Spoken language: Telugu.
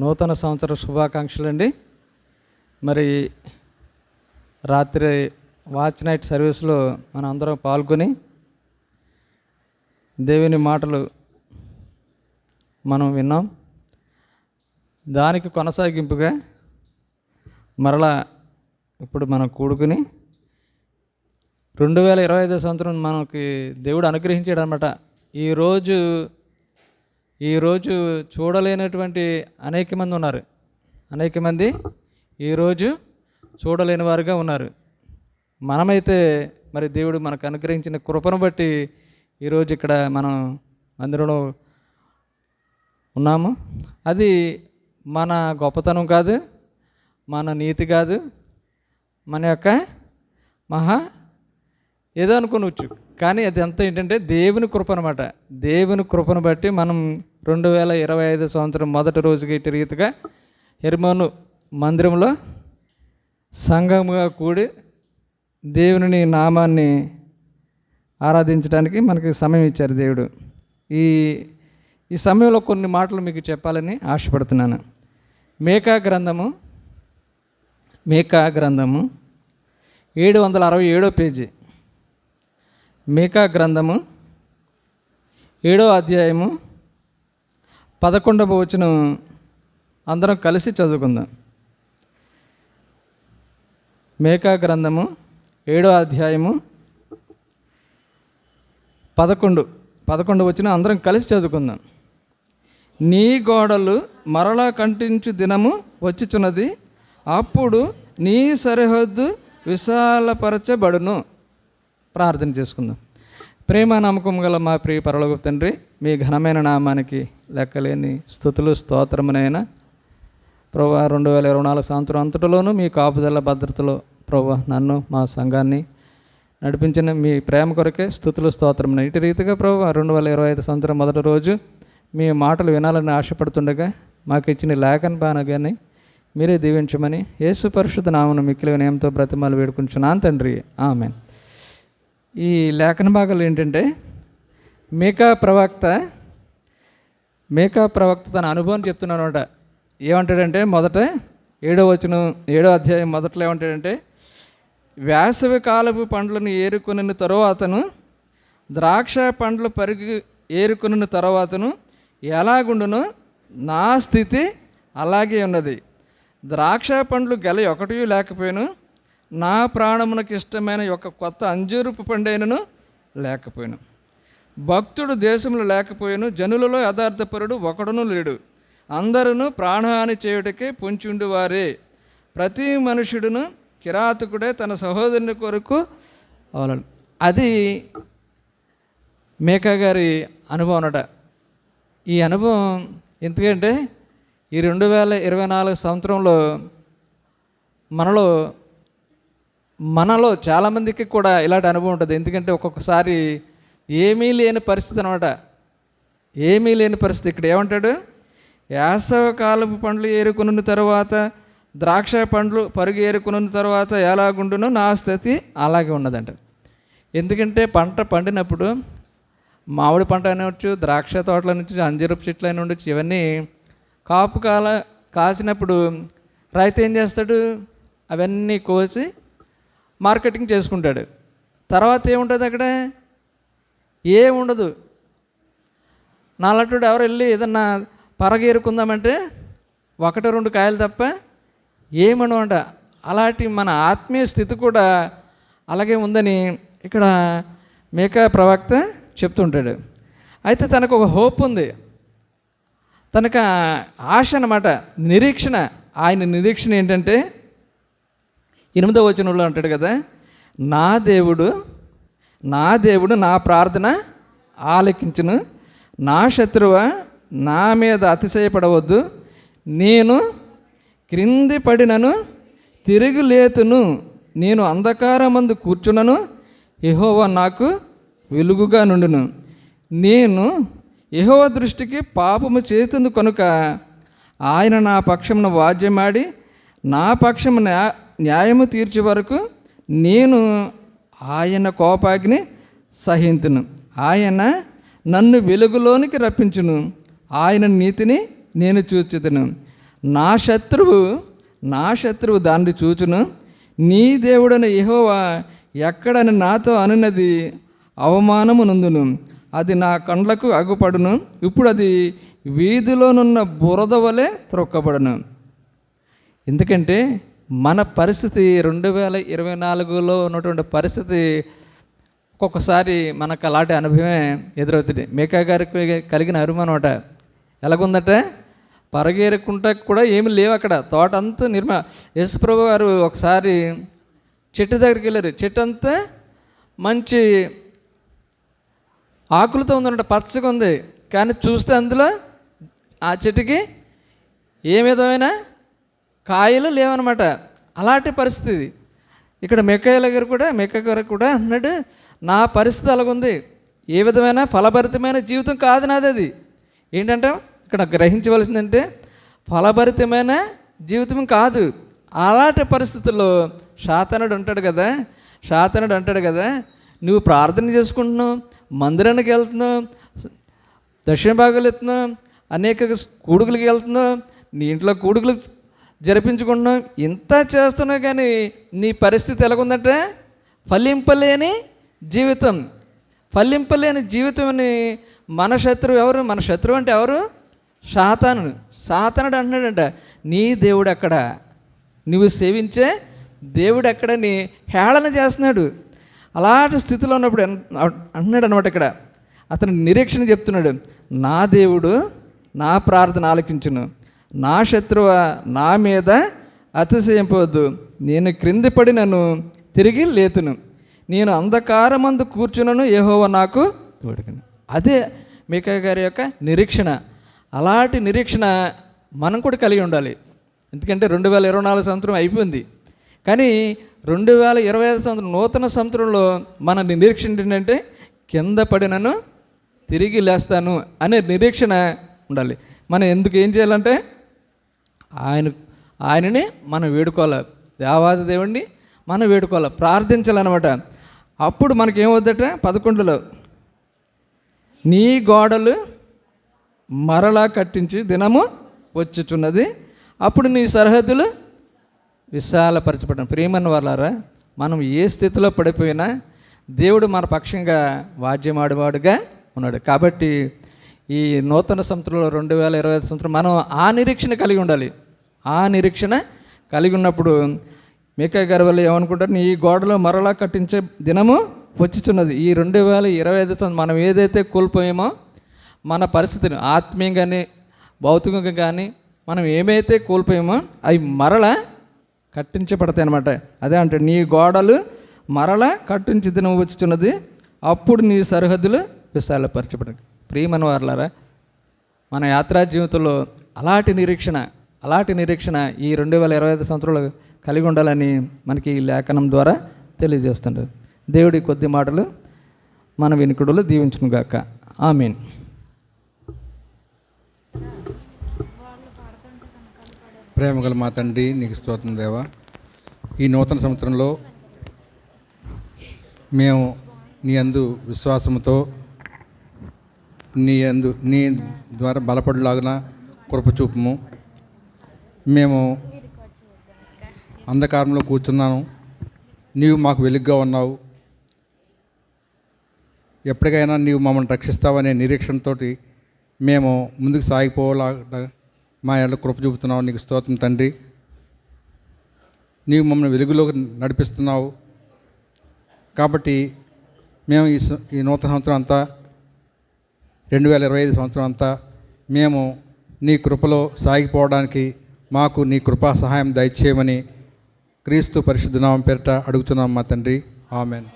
నూతన సంవత్సర శుభాకాంక్షలు అండి. మరి రాత్రి వాచ్ నైట్ సర్వీస్లో మనం అందరం పాల్గొని దేవుని మాటలు మనం విన్నాం. దానికి కొనసాగింపుగా మరలా ఇప్పుడు మనం కూడుకుని 2025 సంవత్సరం మనకి దేవుడు అనుగ్రహించాడు అన్నమాట. ఈరోజు చూడలేనటువంటి అనేక మంది ఉన్నారు. అనేక మంది ఈరోజు చూడలేని వారుగా ఉన్నారు. మనమైతే మరి దేవుడు మనకు అనుగ్రహించిన కృపను బట్టి ఈరోజు ఇక్కడ మనం మందిరంలో ఉన్నాము. అది మన గొప్పతనం కాదు, మన నీతి కాదు, మన యొక్క ఏదో అనుకోవచ్చు. కానీ అది ఎంత ఏంటంటే దేవుని కృప అనమాట. దేవుని కృపను బట్టి మనం 2025 సంవత్సరం మొదటి రోజుకి ఇటు రీతిగా హెర్మోను మందిరంలో సంఘముగా కూడి దేవుని నామాన్ని ఆరాధించడానికి మనకి సమయం ఇచ్చారు దేవుడు. ఈ సమయంలో కొన్ని మాటలు మీకు చెప్పాలని ఆశపడుతున్నాను. మీకా గ్రంథము 767 పేజీ. మీకా గ్రంథము 7వ అధ్యాయము 11వ వచనం అందరం కలిసి చదువుకుందాం. మీకా గ్రంథము 7వ అధ్యాయము 11వ వచనం అందరం కలిసి చదువుకుందాం. నీ గోడలు మరలా కంటించు దినము వచ్చుచున్నది, అప్పుడు నీ సరిహద్దు విశాలపరచబడును. ప్రార్థన చేసుకుందాం. ప్రేమ నమ్మకం గల మా ప్రియ పరలోకపు తండ్రి, మీ ఘనమైన నామానికి లెక్కలేని స్తుతులు స్తోత్రమునైనా ప్రభువా, 2024 సంవత్సరం అంతటిలోనూ మీ కాపుదల భద్రతలో ప్రభువా నన్ను మా సంఘాన్ని నడిపించిన మీ ప్రేమ కొరకే స్తుతులు స్తోత్రమున. ఇటు రీతిగా ప్రభువా 2025 సంవత్సరం మొదటి రోజు మీ మాటలు వినాలని ఆశపడుతుండగా మాకు ఇచ్చిన లేఖన బానగాన్ని మీరే దీవించమని యేసు పరిశుద్ధ నామమున మిక్కిలి వినయంతో బ్రతిమాలు వేడుకుంటున్నాను తండ్రి, ఆమేన్. ఈ లేఖన భాగాలు ఏంటంటే మీకా ప్రవక్త తన అనుభవం చెప్తున్నాను అనమాట. ఏమంటాడంటే మొదట 7వ అధ్యాయం మొదట్లో ఏమంటాడంటే, వేసవి కాలపు పండ్లను ఏరుకొనిన తరువాతను ద్రాక్ష పండ్లు ఏరుకొనిన తరువాతను ఎలాగుండునో నా స్థితి అలాగే ఉన్నది. ద్రాక్ష పండ్లు గెల ఒకటి లేకపోయాను, నా ప్రాణమునకు ఇష్టమైన ఒక కొత్త అంజూరపు పండైనను లేకపోయాను. భక్తుడు దేశంలో లేకపోయాను, జనులలో యథార్థపరుడు ఒకడును లేడు. అందరూ ప్రాణహాని చేయుటకే పొంచుండు వారే. ప్రతి మనుషుడును కిరాతకుడే తన సహోదరుని కొరకు అవలను. అది మీకా గారి అనుభవం అన్నట. ఈ అనుభవం ఎందుకంటే ఈ 2024 సంవత్సరంలో మనలో చాలామందికి కూడా ఇలాంటి అనుభవం ఉంటుంది. ఎందుకంటే ఒక్కొక్కసారి ఏమీ లేని పరిస్థితి అనమాట. ఏమీ లేని పరిస్థితి. ఇక్కడ ఏమంటాడు, వేసవి కాలపు పండ్లు ఏరుకున్న తర్వాత ద్రాక్ష పండ్లు ఏరుకున్న తర్వాత ఎలాగుండునో నా స్థితి అలాగే ఉన్నదంట. ఎందుకంటే పంట పండినప్పుడు మామిడి పంట అనవచ్చు, ద్రాక్ష తోటల నుంచి అంజీరపు చెట్లు అని ఉండొచ్చు, ఇవన్నీ కాపు కాసినప్పుడు రైతు ఏం చేస్తాడు, అవన్నీ కోసి మార్కెటింగ్ చేసుకుంటాడు. తర్వాత ఏముంటుంది అక్కడ, ఏముండదు. నాలట్టుడు ఎవరు వెళ్ళి ఏదన్నా పరగేరుకుందామంటే 1-2 కాయలు తప్ప ఏమనమాట. అలాంటి మన ఆత్మీయ స్థితి కూడా అలాగే ఉందని ఇక్కడ మీకా ప్రవక్త చెప్తుంటాడు. అయితే తనకు ఒక హోప్ ఉంది, తనకు ఆశ అన్నమాట, నిరీక్షణ. ఆయన నిరీక్షణ ఏంటంటే 8వ వచనంలో అంటాడు కదా, నా దేవుడు నా ప్రార్థన ఆలకించును, నా శత్రువ నా మీద అతిశయపడవద్దు, నేను క్రింది పడినను తిరిగి లేతును, నేను అంధకారమందు కూర్చున్నను, యెహోవా నాకు వెలుగుగా నుండును. నేను యెహోవా దృష్టికి పాపము చేతుంది కనుక ఆయన నా పక్షమున వాద్యమాడి నా పక్షము న్యాయము తీర్చే వరకు నేను ఆయన కోపాగ్ని సహింతును. ఆయన నన్ను వెలుగులోనికి రప్పించును, ఆయన నీతిని నేను చూచెదను. నా శత్రువు దాన్ని చూచును. నీ దేవుడైన యెహోవా ఎక్కడని నాతో అనున్నది అవమానము నందును. అది నా కండ్లకు అగుపడును. ఇప్పుడు అది వీధిలోనున్న బురద వలె త్రొక్కబడును. ఎందుకంటే మన పరిస్థితి 2024లో ఉన్నటువంటి పరిస్థితి ఒక్కొక్కసారి మనకు అలాంటి అనుభవమే ఎదురవుతుంది. మేకా గారికి కలిగిన అనుభవం అనమాట. ఎలాగుందట, పరగేరుకుంటా కూడా ఏమి లేవు అక్కడ, తోట అంతా యేసుప్రభు గారు ఒకసారి చెట్టు దగ్గరికి వెళ్ళారు. చెట్టు అంతా మంచి ఆకులతో ఉందన్నమాట, పచ్చగా ఉంది. కానీ చూస్తే అందులో ఆ చెట్టుకి ఏ విధమైన కాయలు లేవన్నమాట. అలాంటి పరిస్థితి ఇక్కడ మెక్క గారు కూడా అన్నాడు, నా పరిస్థితి అలాగుంది, ఏ విధమైన ఫలభరితమైన జీవితం కాదు నాది. అది ఏంటంటే ఇక్కడ గ్రహించవలసిందంటే ఫలభరితమైన జీవితం కాదు. అలాంటి పరిస్థితుల్లో సాతానుడు అంటాడు కదా, నువ్వు ప్రార్థన చేసుకుంటున్నావు, మందిరానికి వెళ్తున్నావు, దక్షిణ భాగాలు వెళ్తున్నావు, అనేక కూడుకులకి వెళ్తున్నావు, నీ ఇంట్లో కూడుకులు జరిపించుకుంటున్నావు, ఇంత చేస్తున్నావు, కానీ నీ పరిస్థితి ఎలాగుందంటే ఫలింపలేని జీవితం అని మన శత్రువు ఎవరు? మన శత్రువు అంటే ఎవరు? సాతానుడు అంటున్నాడంట, నీ దేవుడు ఎక్కడ, నువ్వు సేవించే దేవుడు ఎక్కడని హేళన చేస్తున్నాడు. అలాంటి స్థితిలో ఉన్నప్పుడు అంటున్నాడు అనమాట. ఇక్కడ అతను నిరీక్షణ చెప్తున్నాడు, నా దేవుడు నా ప్రార్థన ఆలకించును, నా శత్రువ నా మీద అతిశయింపవద్దు, నేను క్రింది పడి నన్ను తిరిగి లేతును, నేను అంధకారమందు కూర్చునను, యెహోవా నాకు తోడుకును. అదే మీకా గారి యొక్క నిరీక్షణ. అలాంటి నిరీక్షణ మనం కూడా కలిగి ఉండాలి. ఎందుకంటే 2024 సంవత్సరం అయిపోయింది, కానీ 2025 సంవత్సరం నూతన సంవత్సరంలో మన నిరీక్షణ ఏంటంటే కింద పడినను తిరిగి లేస్తాను అనే నిరీక్షణ ఉండాలి. మనం ఏం చేయాలంటే ఆయనని మనం వేడుకోవాలి, దేవాది దేవుణ్ణి మనం వేడుకోవాలి, ప్రార్థించాలన్నమాట. అప్పుడు మనకేమవుద్దట 11లో, నీ గోడలు మరలా కట్టించి దినము వచ్చుచున్నది, అప్పుడు నీ సరిహద్దులు విశాలపరచబడిన. ప్రియమైన వాళ్ళారా, మనం ఏ స్థితిలో పడిపోయినా దేవుడు మన పక్షంగా వాద్యమాడువాడుగా ఉన్నాడు. కాబట్టి ఈ నూతన సంవత్సరంలో 2025 సంవత్సరం మనం ఆ నిరీక్షణ కలిగి ఉండాలి. ఆ నిరీక్షణ కలిగి ఉన్నప్పుడు మీకా గారి వల్ల ఏమనుకుంటారు, నీ గోడలో మరలా కట్టించే దినము వచ్చుచున్నది. ఈ 2025 సంవత్సరం మనం ఏదైతే కోల్పోయామో మన పరిస్థితిని ఆత్మీయంగాని భౌతికంగా కానీ మనం ఏమైతే కోల్పోయామో అవి మరలా కట్టించబడతాయి అన్నమాట. అదే అంటే నీ గోడలు మరలా కట్టించి దినం వచ్చుచున్నది, అప్పుడు నీ సరిహద్దులు విశాలపరచబడి. ప్రియమైన వారలారా, మన యాత్రా జీవితంలో అలాంటి నిరీక్షణ ఈ 2025 సంవత్సరంలో కలిగి ఉండాలని మనకి ఈ లేఖనం ద్వారా తెలియజేస్తుంటారు. దేవుడి కొద్ది మాటలు మన వినికుడులు దీవించును గాక. ఆమేన్. ప్రేమగల మా తండ్రి, నీకు స్తోత్రం దేవా. ఈ నూతన సంవత్సరంలో మేము నీ యందు విశ్వాసముతో నీ ద్వారా బలపడులాగున కృప చూపుము. మేము అంధకారంలో కూర్చున్నాను, నీవు మాకు వెలుగుగా ఉన్నావు, ఎప్పటికైనా నీవు మమ్మల్ని రక్షిస్తావనే నిరీక్షణతో మేము ముందుకు సాగిపోలాగా మా ఎడల కృప చూపుతున్నావు. నీకు స్తోత్రం తండ్రి. నీవు మమ్మల్ని వెలుగులోకి నడిపిస్తున్నావు. కాబట్టి మేము ఈ నూతన సంవత్సరం అంతా 2025 సంవత్సరం అంతా మేము నీ కృపలో సాగిపోవడానికి మాకు నీ కృపా సహాయం దయచేయమని క్రీస్తు పరిశుద్ధ నామం పేరిట అడుగుతున్నాం మా తండ్రి. ఆమెన్.